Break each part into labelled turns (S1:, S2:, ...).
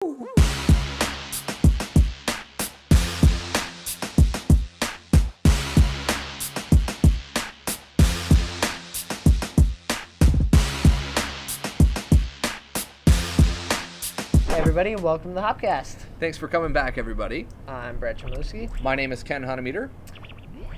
S1: Everybody, and welcome to the HopCast.
S2: Thanks for coming back, everybody.
S1: I'm Brad Chmielewski.
S2: My name is Ken Hunnemeder.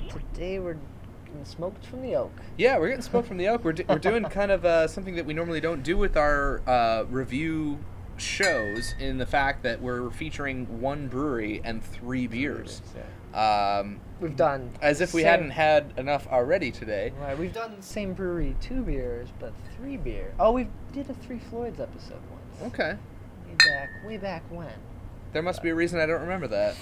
S1: Today we're getting smoked from the oak.
S2: Yeah, we're getting smoked from the oak. We're doing kind of something that we normally don't do with our review shows, in the fact that we're featuring one brewery and three beers.
S1: We've done
S2: as if we hadn't had enough already today.
S1: Right, we've done the same brewery, 2 beers, but 3 beer. Oh, we did a Three Floyds episode once.
S2: Okay.
S1: Way back when.
S2: There must be a reason I don't remember that.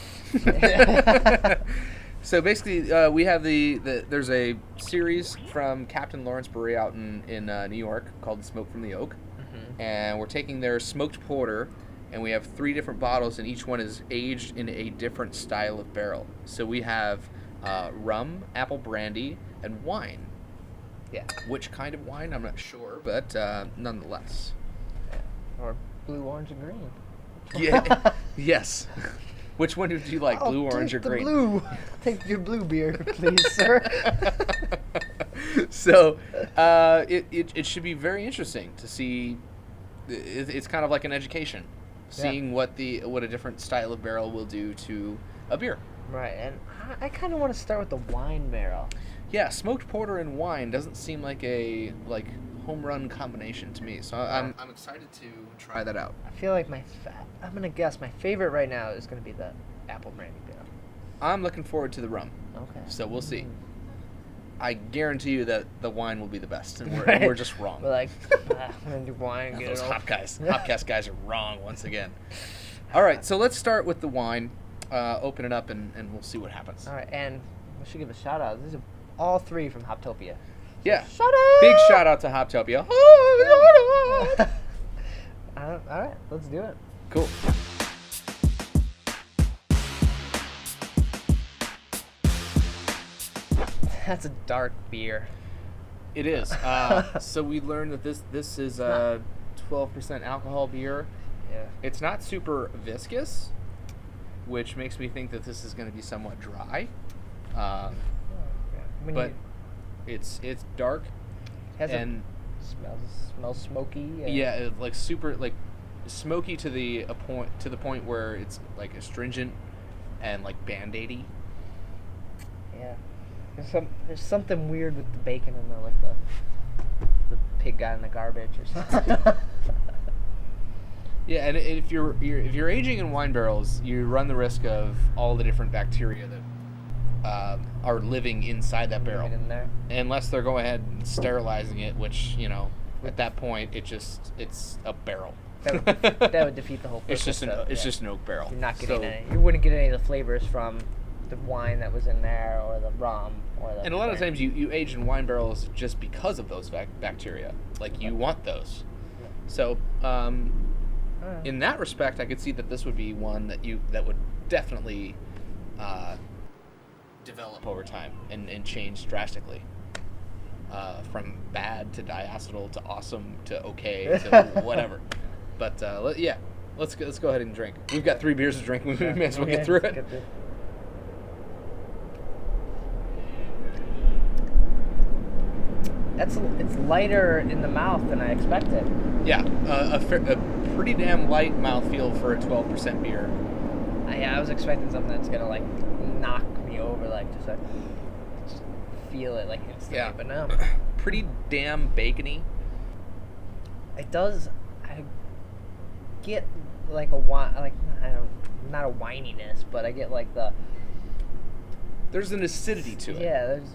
S2: So basically, we have there's a series from Captain Lawrence Brewery out in New York called Smoke from the Oak. Mm-hmm. And we're taking their smoked porter, and we have 3 different bottles, and each one is aged in a different style of barrel. So we have rum, apple brandy, and wine.
S1: Yeah.
S2: Which kind of wine, I'm not sure, but nonetheless.
S1: Yeah. Or blue, orange, and green.
S2: Yeah. Yes. Which one did you like, blue, orange, or green?
S1: Blue. Take your blue beer, please, sir.
S2: So, it should be very interesting to see. It's kind of like an education, seeing what a different style of barrel will do to a beer. Right,
S1: and I kind of want to start with the wine barrel.
S2: Yeah, smoked porter and wine doesn't seem like a home run combination to me, so I'm excited to try that out.
S1: I feel like I'm gonna guess my favorite right now is gonna be the apple brandy barrel.
S2: I'm looking forward to the rum.
S1: Okay.
S2: So we'll see. I guarantee you that the wine will be the best, and we're just wrong.
S1: We're like, I'm gonna do wine. And get
S2: those
S1: it all.
S2: HopCast guys are wrong once again. All right, so let's start with the wine. Open it up, and we'll see what happens.
S1: All right, and we should give a shout out. These are all 3 from Hoptopia.
S2: Yeah.
S1: Shout out!
S2: Big shout out to Hoptopia.
S1: All right, let's do it.
S2: Cool.
S1: That's a dark beer.
S2: It is. So we learned that this is a 12% alcohol beer.
S1: Yeah.
S2: It's not super viscous, which makes me think that this is going to be somewhat dry. But it's dark. And
S1: smells smoky.
S2: Yeah, super smoky to the point where it's like astringent and like Band-Aidy.
S1: Yeah. There's something weird with the bacon in there, like the pig got in the garbage or something.
S2: Yeah, and if you're aging in wine barrels, you run the risk of all the different bacteria that are living inside that barrel,
S1: in there.
S2: Unless they're going ahead and sterilizing it, which at that point it's a barrel.
S1: That would defeat the whole purpose.
S2: It's just an oak barrel.
S1: You're not getting any. You wouldn't get any of the flavors from the wine that was in there, or the rum, or the.
S2: And a lot of times you age in wine barrels just because of those bacteria. Like you want those. Yeah. So in that respect, I could see that this would be one that would definitely develop over time and change drastically. From bad to diacetyl to awesome to okay to whatever. But let's go ahead and drink. We've got 3 beers to drink. We may as well get through it.
S1: It's lighter in the mouth than I expected.
S2: Yeah, a pretty damn light mouthfeel for a 12% beer.
S1: I was expecting something that's gonna knock me over, just feel it instantly, but no.
S2: Pretty damn bacony.
S1: It does. I get a wine, not a wininess, but I get the.
S2: There's an acidity to it.
S1: Yeah, there's.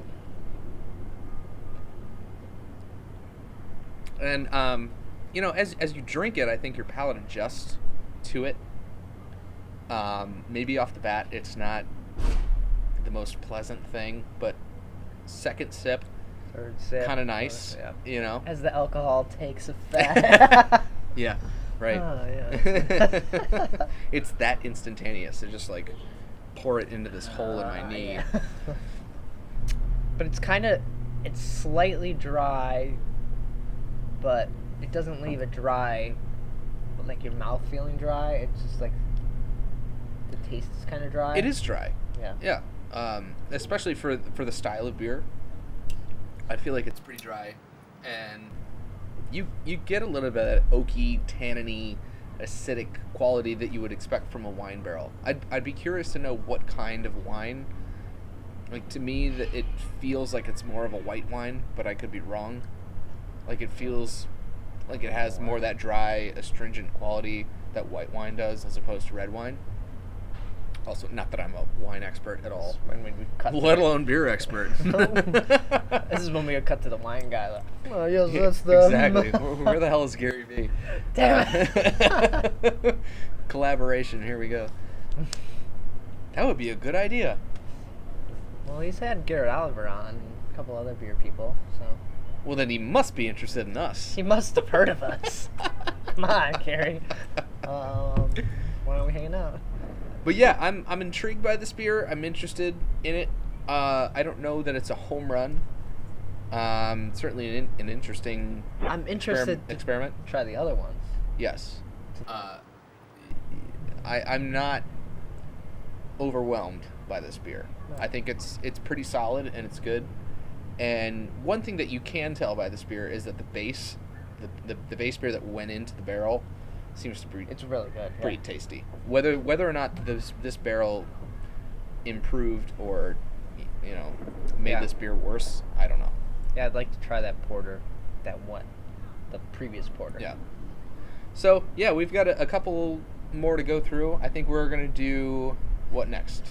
S2: And as you drink it, I think your palate adjusts to it. Maybe off the bat, it's not the most pleasant thing, but second sip,
S1: third sip,
S2: kind of nice.
S1: Yeah. As the alcohol takes effect.
S2: Yeah. Right.
S1: Oh, yeah.
S2: It's that instantaneous. It's just pour it into this hole in my knee.
S1: Yeah. But it's slightly dry, but it doesn't leave a dry, like your mouth feeling dry. It's just like the taste is kind of dry.
S2: It is dry.
S1: Yeah.
S2: Yeah. Especially for the style of beer. I feel like it's pretty dry, and you get a little bit of that oaky, tanniny, acidic quality that you would expect from a wine barrel. I'd be curious to know what kind of wine. Like, to me, that it feels like it's more of a white wine, but I could be wrong. Like, it feels like it has more of that dry, astringent quality that white wine does as opposed to red wine. Also, not that I'm a wine expert at all,
S1: When we cut
S2: let alone beer expert.
S1: This is when we cut to the wine guy. Like, oh, yes, that's the...
S2: Exactly. Where the hell is Gary V?
S1: Damn it.
S2: Collaboration, here we go. That would be a good idea.
S1: Well, he's had Garrett Oliver on and a couple other beer people, so...
S2: Well, then he must be interested in us.
S1: He must have heard of us. Come on, Gary. Why aren't we hanging out?
S2: But yeah, I'm intrigued by this beer. I'm interested in it. I don't know that it's a home run. Certainly an interesting.
S1: I'm interested
S2: experiment.
S1: To try the other ones.
S2: Yes. I'm not overwhelmed by this beer.
S1: No.
S2: I think it's pretty solid and it's good. And one thing that you can tell by this beer is that the base beer that went into the barrel seems to be
S1: It's really good.
S2: pretty tasty. Whether or not this barrel improved or made this beer worse, I don't know.
S1: Yeah, I'd like to try that porter, the previous porter.
S2: Yeah. So yeah, we've got a couple more to go through. I think we're gonna do what next?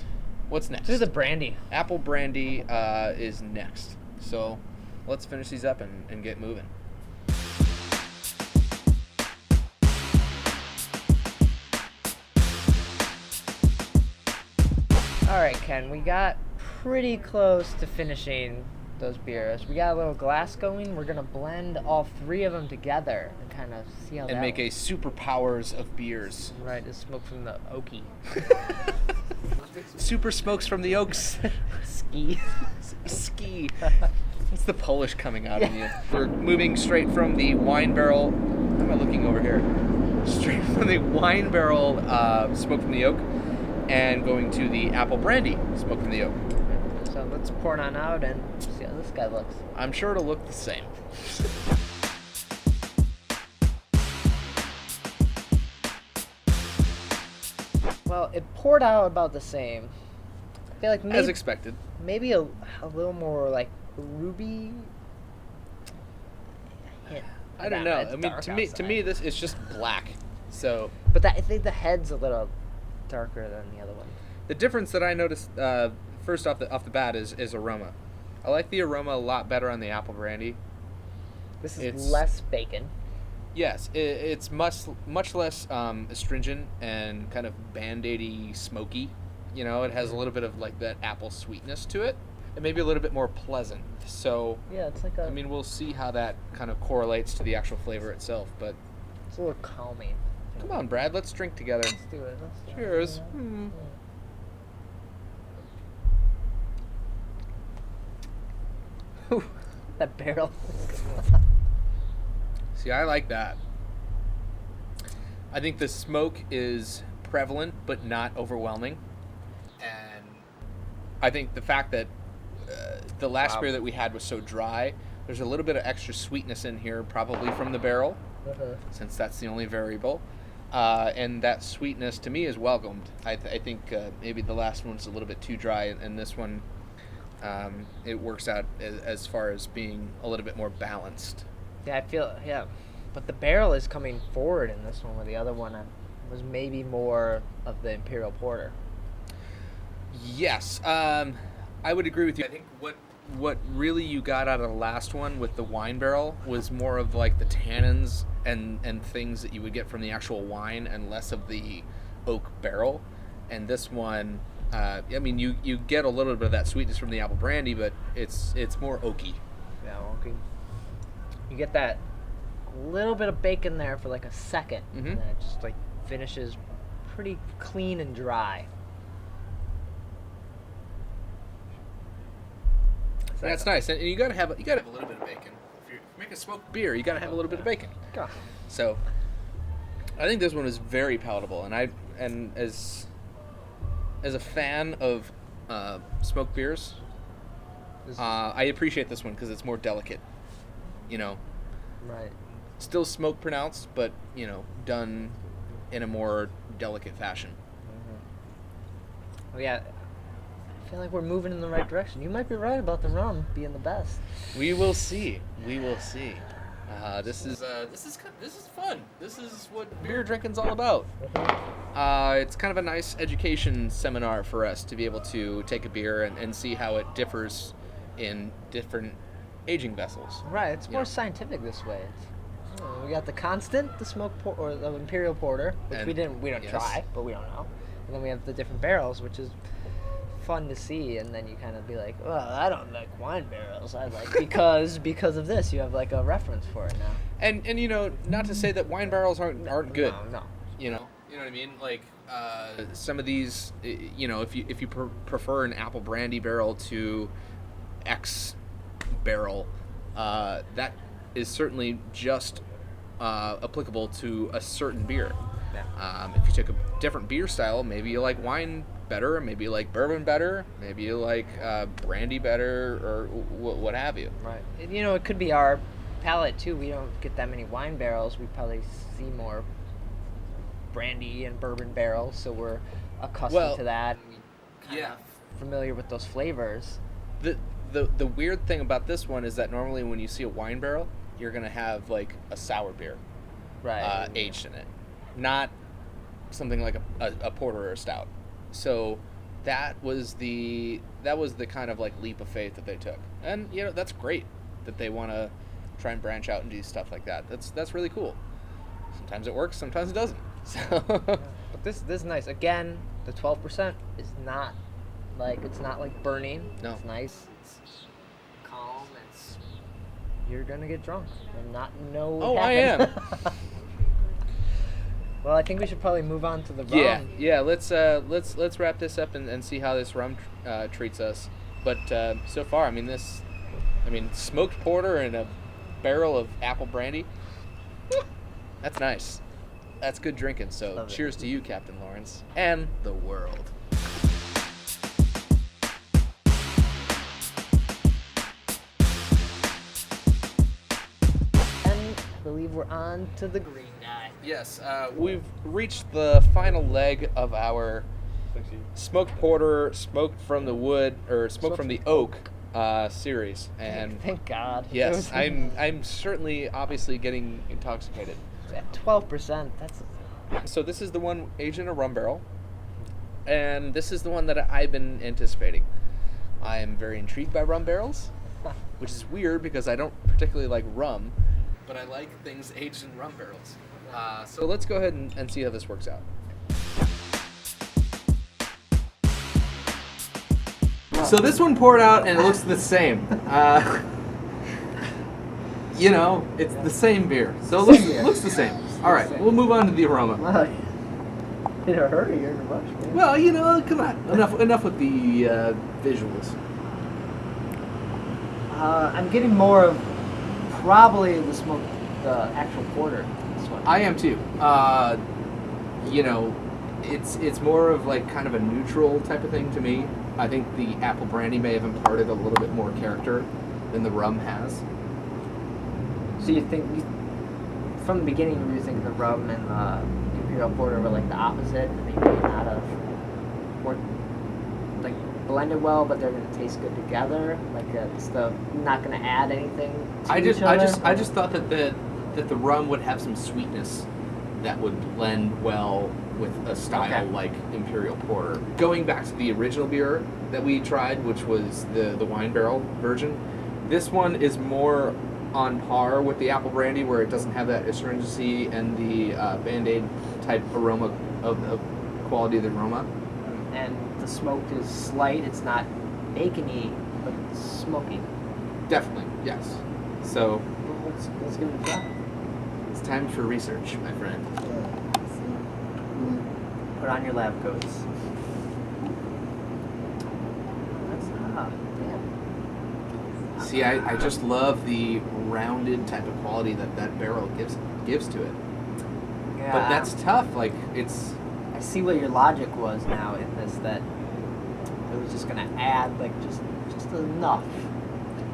S2: What's next?
S1: Do the brandy.
S2: Apple brandy is next. So let's finish these up and get moving.
S1: All right, Ken, we got pretty close to finishing those beers. We got a little glass going. We're gonna blend all three of them together and kind of see how
S2: And make a superpowers of beers.
S1: Right, the smoke from the oaky.
S2: Super smokes from the oaks.
S1: Ski.
S2: Ski. It's the Polish coming out of you. We're moving straight from the wine barrel. How am I looking over here? Straight from the wine barrel smoke from the oak and going to the apple brandy smoke from the oak.
S1: So let's pour it on out and see how this guy looks.
S2: I'm sure it'll look the same.
S1: Well, it poured out about the same. I feel like
S2: As expected.
S1: maybe a little more like ruby. Hint.
S2: I don't know. I mean, to me, this is just black. So
S1: But I think the head's a little darker than the other one.
S2: the difference that I noticed first off the bat is aroma. I like the aroma a lot better on the apple brandy.
S1: This is
S2: It's-
S1: less bacon.
S2: Yes, it's much less astringent and kind of band-aidy, smoky. You know, it has a little bit of like that apple sweetness to it, and maybe a little bit more pleasant. So,
S1: Yeah, it's like
S2: I mean, we'll see how that kind of correlates to the actual flavor itself. But
S1: it's a little calming.
S2: come on, Brad, let's drink together.
S1: Let's do it. Let's
S2: Cheers.
S1: That barrel.
S2: See, I like that. I think the smoke is prevalent but not overwhelming. And I think the fact that the last beer that we had was so dry, there's a little bit of extra sweetness in here, probably from the barrel, since that's the only variable. And that sweetness, to me, is welcomed. I think maybe the last one's a little bit too dry, and this one, it works out as far as being a little bit more balanced.
S1: Yeah, I feel, but the barrel is coming forward in this one, where the other one was maybe more of the Imperial Porter.
S2: Yes, I would agree with you. I think what really you got out of the last one with the wine barrel was more of like the tannins and things that you would get from the actual wine, and less of the oak barrel. And this one, I mean, you get a little bit of that sweetness from the apple brandy, but it's more oaky.
S1: Yeah, okay. You get that little bit of bacon there for like a second,
S2: Mhm.
S1: and then it just like finishes pretty clean and dry.
S2: That's nice, and you gotta have a little bit of bacon. If you make a smoked beer, you gotta have a little bit of bacon.
S1: God.
S2: So, I think this one is very palatable, and as a fan of smoked beers, I appreciate this one because it's more delicate. You know,
S1: Right.
S2: still smoke pronounced, but done in a more delicate fashion.
S1: Oh yeah. I feel like we're moving in the right direction. You might be right about the rum being the best.
S2: We will see. We will see. This is fun. This is what beer drinking's all about. It's kind of a nice education seminar for us to be able to take a beer and see how it differs in different aging vessels.
S1: Right. It's more scientific this way. We got the constant, the or the Imperial Porter, which
S2: And-
S1: we don't
S2: yes.
S1: try, but we don't know. And then we have the different barrels, which is fun to see. And then you kind of be like, well, I don't like wine barrels. I like because of this. You have like a reference for it now.
S2: And not to say that wine barrels aren't good.
S1: No.
S2: You know what I mean? Like some of these, if you prefer an apple brandy barrel to X barrel, that is certainly just applicable to a certain beer.
S1: Yeah.
S2: If you took a different beer style, maybe you like wine better, maybe you like bourbon better, maybe you like brandy better, or what have you.
S1: Right. It could be our palate too. We don't get that many wine barrels. We probably see more brandy and bourbon barrels, so we're accustomed to that. We kind of familiar with those flavors.
S2: The weird thing about this one is that normally when you see a wine barrel, you're gonna have like a sour beer,
S1: Right.
S2: aged in it, not something like a porter or a stout. So that was the kind of like leap of faith that they took, and that's great that they want to try and branch out and do stuff like that. That's really cool. Sometimes it works, sometimes it doesn't. So
S1: But this is nice. Again, the 12% is not it's not like burning.
S2: No.
S1: It's nice. It's calm. You're gonna get drunk and not know what
S2: Oh, I
S1: happened.
S2: am.
S1: Well, I think we should probably move on to the rum.
S2: Yeah. Let's wrap this up and see how this rum treats us. But so far, smoked porter and a barrel of apple brandy. That's nice. That's good drinking. So
S1: Love it.
S2: cheers to you, Captain Lawrence, and the world.
S1: And I believe we're on to the green guy.
S2: Yes, we've reached the final leg of our smoked porter, smoked from the wood, or smoked from the oak series, and
S1: Thank God.
S2: yes, I'm certainly obviously getting intoxicated.
S1: At 12%. That's
S2: So this is the one aged in a rum barrel, and this is the one that I've been anticipating. I am very intrigued by rum barrels, which is weird because I don't particularly like rum, but I like things aged in rum barrels. So let's go ahead and see how this works out. So this one poured out and it looks the same. It's the same beer. So it looks the same. All right, we'll move on to the aroma.
S1: well, in a hurry, you're in a rush, man.
S2: Well, come on. Enough with the visuals.
S1: I'm getting more of probably the actual porter. This one.
S2: I am too. It's more of like kind of a neutral type of thing to me. I think the apple brandy may have imparted a little bit more character than the rum has.
S1: So you think, from the beginning, you were thinking the rum and the Imperial Porter were like the opposite, and they may not have worked, like blended well, but they're gonna taste good together. Like it's not gonna add anything to each other.
S2: I just thought that the rum would have some sweetness that would blend well with a style like Imperial Porter. Going back to the original beer that we tried, which was the wine barrel version, this one is more on par with the apple brandy, where it doesn't have that astringency and the Band-Aid type aroma of quality of the aroma.
S1: And the smoke is slight. It's not bacony, but it's smoky.
S2: Definitely, yes. So
S1: Well, let's give it a try.
S2: it's time for research, my friend.
S1: Put on your lab coats. That's damn.
S2: See, I just love the rounded type of quality that barrel gives to it.
S1: Yeah.
S2: But that's tough. Like, it's...
S1: I see what your logic was now in this, that it was just gonna add like just enough,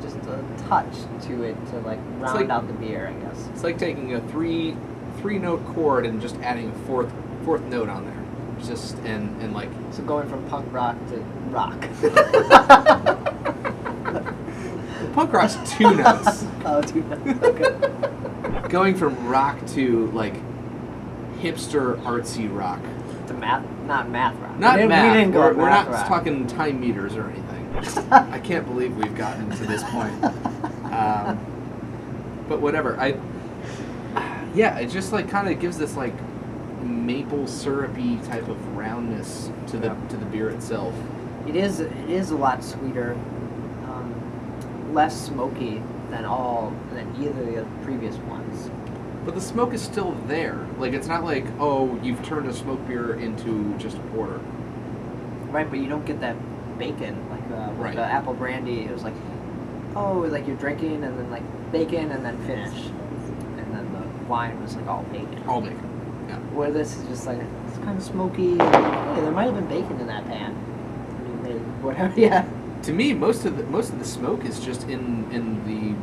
S1: just a touch to it to like round out the beer, I guess.
S2: It's like taking a three note chord and just adding a fourth note on there. Just and like
S1: So going from punk rock to rock.
S2: punk rock's 2 notes.
S1: Oh, 2 notes. Okay.
S2: Going from rock to like hipster artsy rock.
S1: To math, not math rock.
S2: Not math.
S1: We didn't go
S2: We're
S1: math
S2: not
S1: rock.
S2: talking time meters or anything. I can't believe we've gotten to this point. But whatever. It just like kind of gives this like maple syrupy type of roundness to the beer itself.
S1: It is a lot sweeter, less smoky than either of the previous ones.
S2: But the smoke is still there. Like, it's not like, oh, you've turned a smoked beer into just a porter.
S1: Right, but you don't get that bacon. Like with the apple brandy, it was like, oh, like you're drinking and then like bacon and then finish. And then the wine was like all bacon.
S2: All bacon, yeah.
S1: Where this is just like, it's kind of smoky. Hey, there might have been bacon in that pan. I mean, maybe, whatever, yeah.
S2: To me, most of the smoke is just in the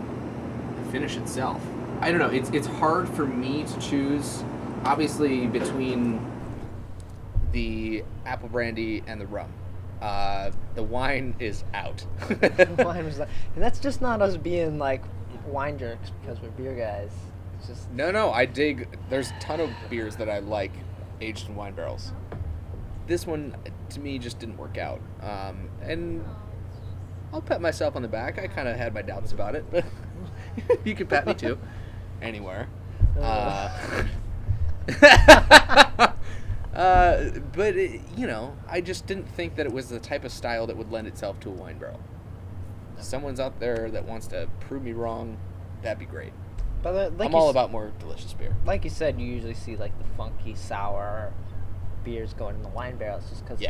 S2: finish itself. I don't know. It's hard for me to choose, obviously, between the apple brandy and the rum. The wine is out.
S1: The wine was like, and that's just not us being like wine jerks because we're beer guys. It's just
S2: No. I dig. There's a ton of beers that I like aged in wine barrels. This one, to me, just didn't work out. And I'll pat myself on the back. I kind of had my doubts about it, but you can pat me too. Anywhere. But I just didn't think that it was the type of style that would lend itself to a wine barrel. If someone's out there that wants to prove me wrong, that'd be great.
S1: But
S2: I'm all about more delicious beer.
S1: Like you said, you usually see like the funky sour beers going in the wine barrels, just because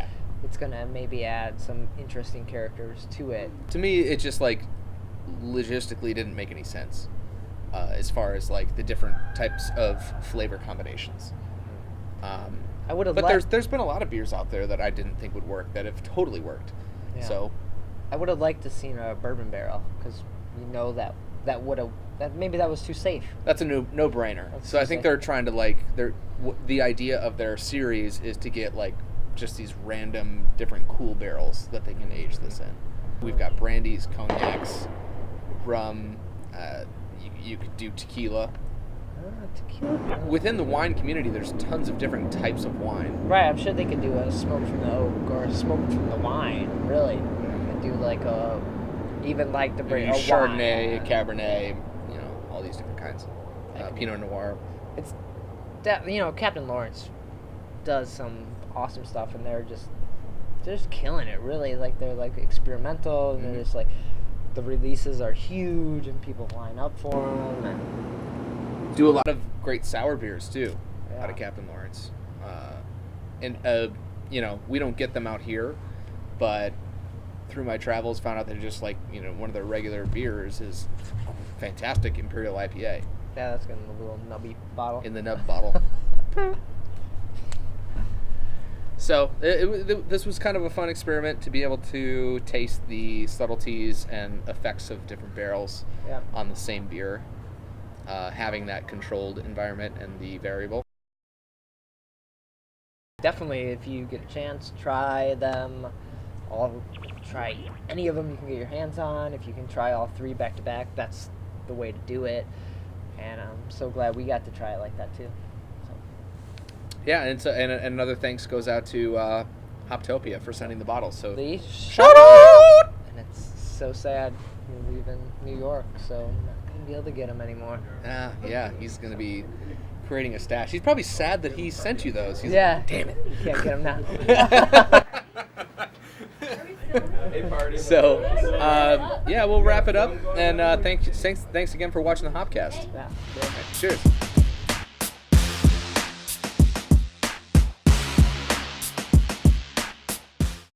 S1: it's gonna maybe add some interesting characters to it.
S2: To me, it just like logistically didn't make any sense. As far as like the different types of flavor combinations.
S1: I would have.
S2: But there's been a lot of beers out there that I didn't think would work that have totally worked.
S1: Yeah.
S2: So
S1: I would have liked to seen a bourbon barrel because that maybe that was too safe.
S2: That's a no-brainer. So I think they're trying to the idea of their series is to get like just these random different cool barrels that they can age this in. We've got brandies, cognacs, rum. You could do tequila.
S1: Tequila.
S2: Within the wine community, there's tons of different types of wine.
S1: Right, I'm sure they could do a smoke from the oak or a smoke from the wine, really. And do like even like the
S2: Chardonnay,
S1: wine.
S2: Cabernet, all these different kinds. Pinot Noir.
S1: It's that Captain Lawrence does some awesome stuff, and they're just killing it. Really, like they're like experimental, and they're just like. The releases are huge, and people line up for them. And
S2: do a lot of great sour beers too,
S1: Yeah.
S2: out of Captain Lawrence. We don't get them out here, but through my travels, found out that just like one of their regular beers is fantastic Imperial IPA.
S1: Yeah, that's in the little nubby bottle.
S2: In the nub bottle. So this was kind of a fun experiment to be able to taste the subtleties and effects of different barrels on the same beer, having that controlled environment and the variable.
S1: Definitely, if you get a chance, try them. Try any of them you can get your hands on. If you can try all 3 back to back, that's the way to do it. And I'm so glad we got to try it like that too.
S2: Yeah, and another thanks goes out to Hoptopia for sending the bottles. So
S1: shout out! And it's so sad you're leaving New York, so I'm not gonna be able to get him anymore.
S2: Yeah, he's gonna be creating a stash. He's probably sad that he sent you those. He's
S1: like,
S2: damn it,
S1: you can't get him now.
S2: So, we'll wrap it up, and thanks again for watching the HopCast.
S1: Yeah.
S2: Cheers.